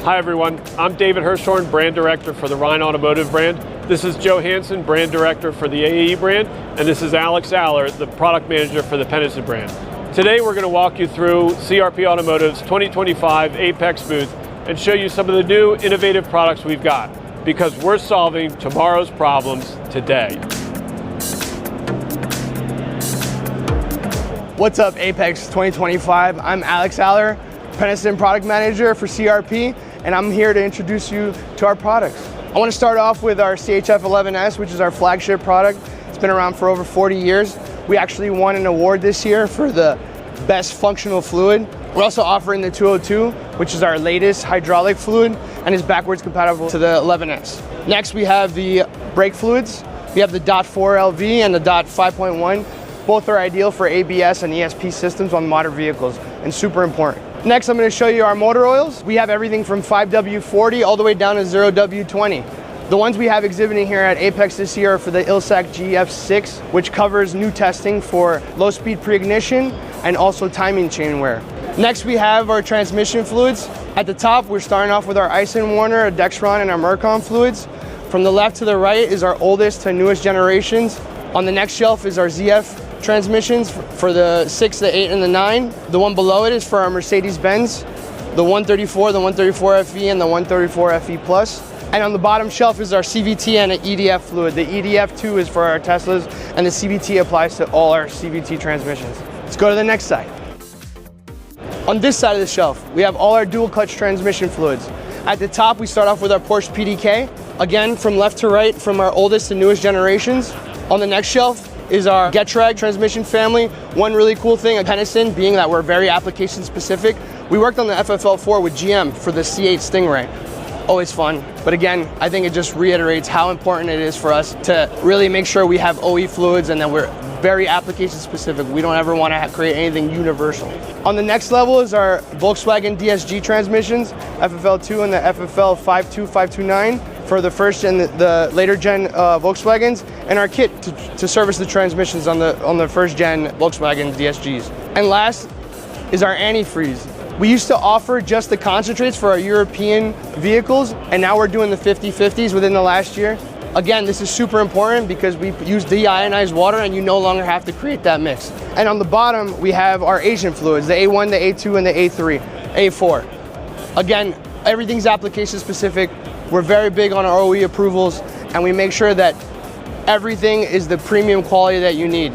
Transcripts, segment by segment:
Hi everyone, I'm David Hirschhorn, Brand Director for the Rein Automotive brand. This is Joe Hansen, Brand Director for the AAE brand, and this is Alex Aller, the Product Manager for the Pentosin brand. Today we're going to walk you through CRP Automotive's 2025 AAPEX booth and show you some of the new innovative products we've got, because we're solving tomorrow's problems today. What's up, AAPEX 2025? I'm Alex Aller, Pentosin Product Manager for CRP, and I'm here to introduce you to our products. I want to start off with our CHF11S, which is our flagship product. It's been around for over 40 years. We actually won an award this year for the best functional fluid. We're also offering the 202, which is our latest hydraulic fluid and is backwards compatible to the 11S. Next, we have the brake fluids. We have the .4 LV and the .5.1. Both are ideal for ABS and ESP systems on modern vehicles and super important. Next, I'm going to show you our motor oils. We have everything from 5W40 all the way down to 0W20. The ones we have exhibiting here at AAPEX this year are for the ILSAC GF6, which covers new testing for low-speed pre-ignition and also timing chain wear. Next, we have our transmission fluids. At the top, we're starting off with our Aisin Warner, our Dexron, and our Mercon fluids. From the left to the right is our oldest to newest generations. On the next shelf is our ZF transmissions for the 6, the 8, and the 9. The one below it is for our Mercedes-Benz, the 134, the 134 FE, and the 134 FE Plus. And on the bottom shelf is our CVT and an EDF fluid. The EDF2 is for our Teslas, and the CVT applies to all our CVT transmissions. Let's go to the next side. On this side of the shelf, we have all our dual clutch transmission fluids. At the top, we start off with our Porsche PDK. Again, from left to right, from our oldest to newest generations. On the next shelf is our Getrag transmission family. One really cool thing at Pentosin, being that we're very application specific, we worked on the FFL4 with GM for the C8 Stingray. Always fun, but again, I think it just reiterates how important it is for us to really make sure we have OE fluids and that we're very application specific. We don't ever want to create anything universal. On the next level is our Volkswagen DSG transmissions, FFL2 and the FFL 52529 for the first and the later gen Volkswagens, and our kit to service the transmissions on the first gen Volkswagen DSGs. And last is our antifreeze. We used to offer just the concentrates for our European vehicles, and now we're doing the 50/50s within the last year. Again, this is super important because we use deionized water and you no longer have to create that mix. And on the bottom, we have our Asian fluids, the A1, the A2, and the A3, A4. Again, everything's application specific. We're very big on our OE approvals, and we make sure that everything is the premium quality that you need.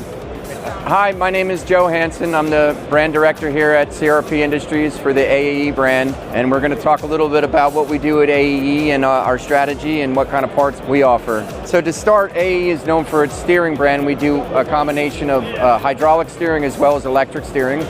Hi, my name is Joe Hansen. I'm the brand director here at CRP Industries for the AAE brand, and we're going to talk a little bit about what we do at AAE and our strategy and what kind of parts we offer. So to start, AAE is known for its steering brand. We do a combination of hydraulic steering as well as electric steering.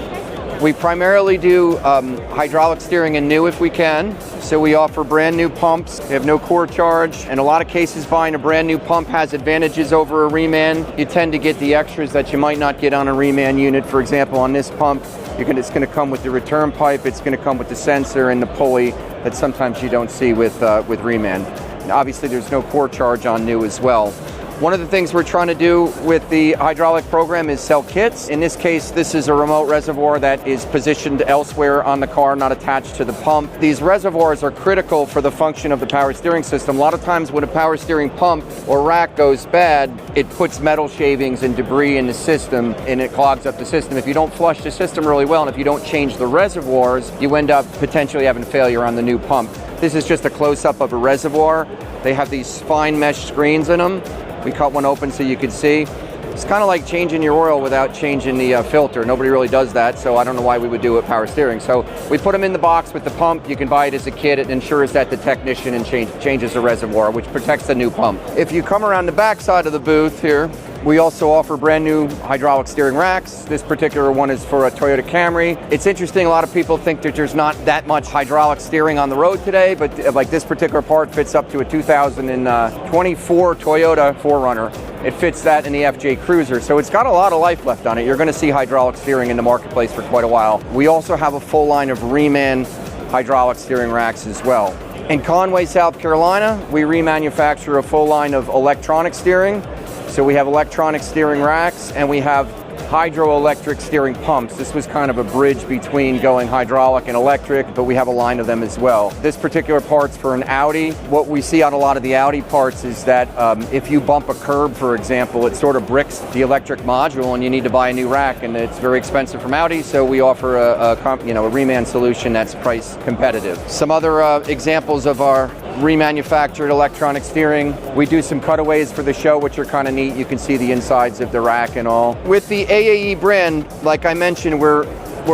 We primarily do hydraulic steering and new if we can. So we offer brand new pumps. We have no core charge. In a lot of cases, buying a brand new pump has advantages over a Reman. You tend to get the extras that you might not get on a Reman unit. For example, on this pump, it's going to come with the return pipe. It's going to come with the sensor and the pulley that sometimes you don't see with Reman. And obviously, there's no core charge on new as well. One of the things we're trying to do with the hydraulic program is sell kits. In this case, this is a remote reservoir that is positioned elsewhere on the car, not attached to the pump. These reservoirs are critical for the function of the power steering system. A lot of times when a power steering pump or rack goes bad, it puts metal shavings and debris in the system and it clogs up the system. If you don't flush the system really well and if you don't change the reservoirs, you end up potentially having failure on the new pump. This is just a close-up of a reservoir. They have these fine mesh screens in them. We cut one open so you could see. It's kind of like changing your oil without changing the filter. Nobody really does that, so I don't know why we would do it power steering. So we put them in the box with the pump. You can buy it as a kit. It ensures that the technician changes the reservoir, which protects the new pump. If you come around the back side of the booth here, we also offer brand new hydraulic steering racks. This particular one is for a Toyota Camry. It's interesting, a lot of people think that there's not that much hydraulic steering on the road today, but like this particular part fits up to a 2024 Toyota 4Runner. It fits that in the FJ Cruiser, so it's got a lot of life left on it. You're gonna see hydraulic steering in the marketplace for quite a while. We also have a full line of Reman hydraulic steering racks as well. In Conway, South Carolina, we remanufacture a full line of electronic steering. So we have electronic steering racks and we have hydroelectric steering pumps. This was kind of a bridge between going hydraulic and electric, but we have a line of them as well. This particular part's for an Audi. What we see on a lot of the Audi parts is that if you bump a curb, for example, it sort of bricks the electric module and you need to buy a new rack, and it's very expensive from Audi, so we offer a Reman solution that's price competitive. Some other examples of our remanufactured electronic steering. We do some cutaways for the show, which are kind of neat. You can see the insides of the rack and all. With the AAE brand, like I mentioned, we're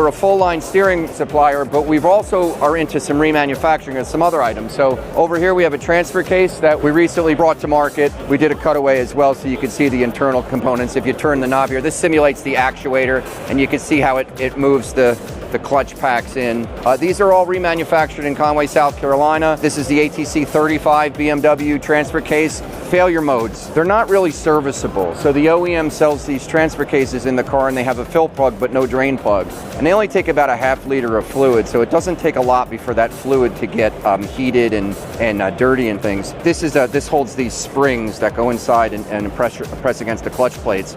a full-line steering supplier, but we've also are into some remanufacturing of some other items. So over here we have a transfer case that we recently brought to market. We did a cutaway as well, so you can see the internal components. If you turn the knob here, this simulates the actuator, and you can see how it moves the clutch packs in. These are all remanufactured in Conway, South Carolina. This is the ATC 35 BMW transfer case. Failure modes, they're not really serviceable. So the OEM sells these transfer cases in the car and they have a fill plug but no drain plug. And they only take about a half liter of fluid, so it doesn't take a lot before that fluid to get heated and dirty and things. This holds these springs that go inside and press against the clutch plates.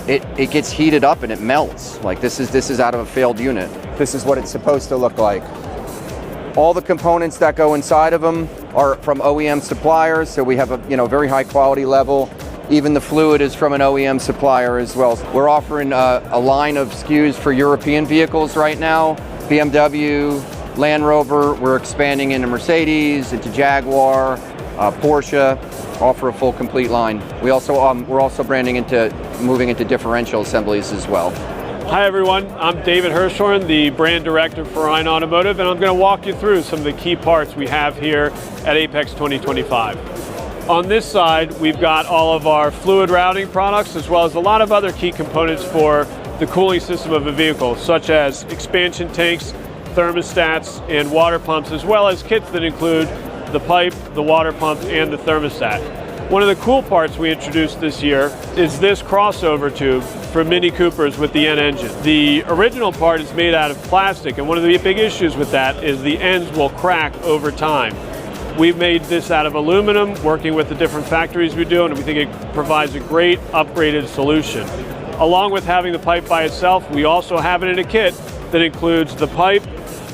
It gets heated up and it melts. Like this is out of a failed unit. This is what it's supposed to look like. All the components that go inside of them are from OEM suppliers, so we have a very high quality level. Even the fluid is from an OEM supplier as well. We're offering a line of SKUs for European vehicles right now. BMW, Land Rover, we're expanding into Mercedes, into Jaguar, Porsche. Offer a full complete line. We're also moving into differential assemblies as well. Hi everyone, I'm David Hirschhorn, the brand director for Rein Automotive, and I'm going to walk you through some of the key parts we have here at AAPEX 2025. On this side, we've got all of our fluid routing products, as well as a lot of other key components for the cooling system of a vehicle, such as expansion tanks, thermostats, and water pumps, as well as kits that include the pipe, the water pump, and the thermostat. One of the cool parts we introduced this year is this crossover tube for Mini Coopers with the N engine. The original part is made out of plastic, and one of the big issues with that is the ends will crack over time. We've made this out of aluminum, working with the different factories we do, and we think it provides a great upgraded solution. Along with having the pipe by itself, we also have it in a kit that includes the pipe,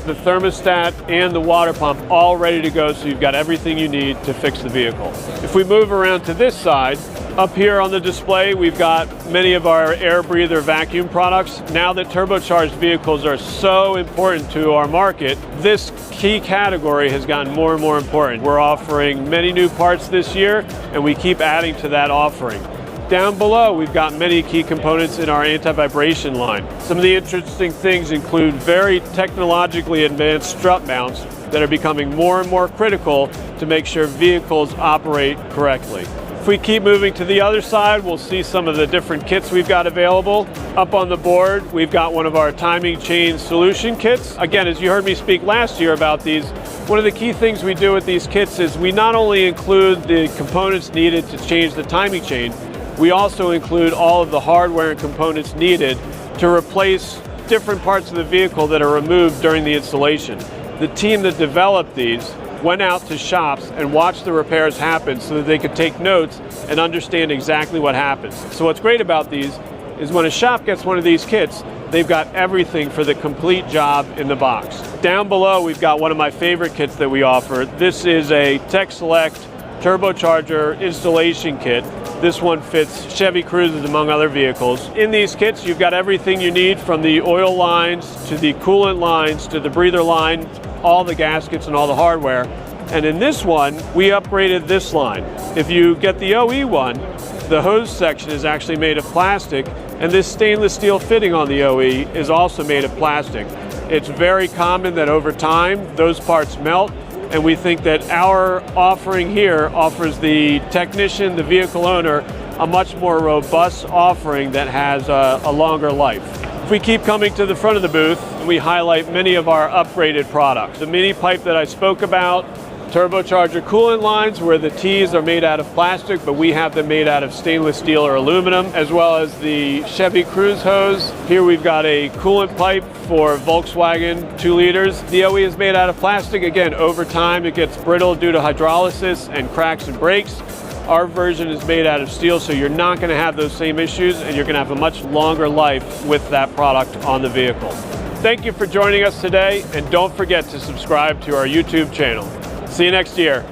the thermostat, and the water pump all ready to go, so you've got everything you need to fix the vehicle. If we move around to this side, up here on the display we've got many of our air breather vacuum products. Now that turbocharged vehicles are so important to our market, this key category has gotten more and more important. We're offering many new parts this year, and we keep adding to that offering. Down below, we've got many key components in our anti-vibration line. Some of the interesting things include very technologically advanced strut mounts that are becoming more and more critical to make sure vehicles operate correctly. If we keep moving to the other side, we'll see some of the different kits we've got available. Up on the board, we've got one of our timing chain solution kits. Again, as you heard me speak last year about these, one of the key things we do with these kits is we not only include the components needed to change the timing chain, we also include all of the hardware and components needed to replace different parts of the vehicle that are removed during the installation. The team that developed these went out to shops and watched the repairs happen so that they could take notes and understand exactly what happens. So what's great about these is when a shop gets one of these kits, they've got everything for the complete job in the box. Down below, we've got one of my favorite kits that we offer. This is a Tech Select turbocharger installation kit. This one fits Chevy Cruzes among other vehicles. In these kits, you've got everything you need, from the oil lines to the coolant lines to the breather line, all the gaskets and all the hardware. And in this one, we upgraded this line. If you get the OE one, the hose section is actually made of plastic, and this stainless steel fitting on the OE is also made of plastic. It's very common that over time, those parts melt, and we think that our offering here offers the technician, the vehicle owner, a much more robust offering that has a longer life. If we keep coming to the front of the booth, we highlight many of our upgraded products. The mini pipe that I spoke about, turbocharger coolant lines where the T's are made out of plastic, but we have them made out of stainless steel or aluminum, as well as the Chevy Cruze hose. Here we've got a coolant pipe for Volkswagen 2 liters. The OE is made out of plastic. Again, over time it gets brittle due to hydrolysis and cracks and breaks. Our version is made out of steel, so you're not going to have those same issues, and you're going to have a much longer life with that product on the vehicle. Thank you for joining us today, and don't forget to subscribe to our YouTube channel. See you next year.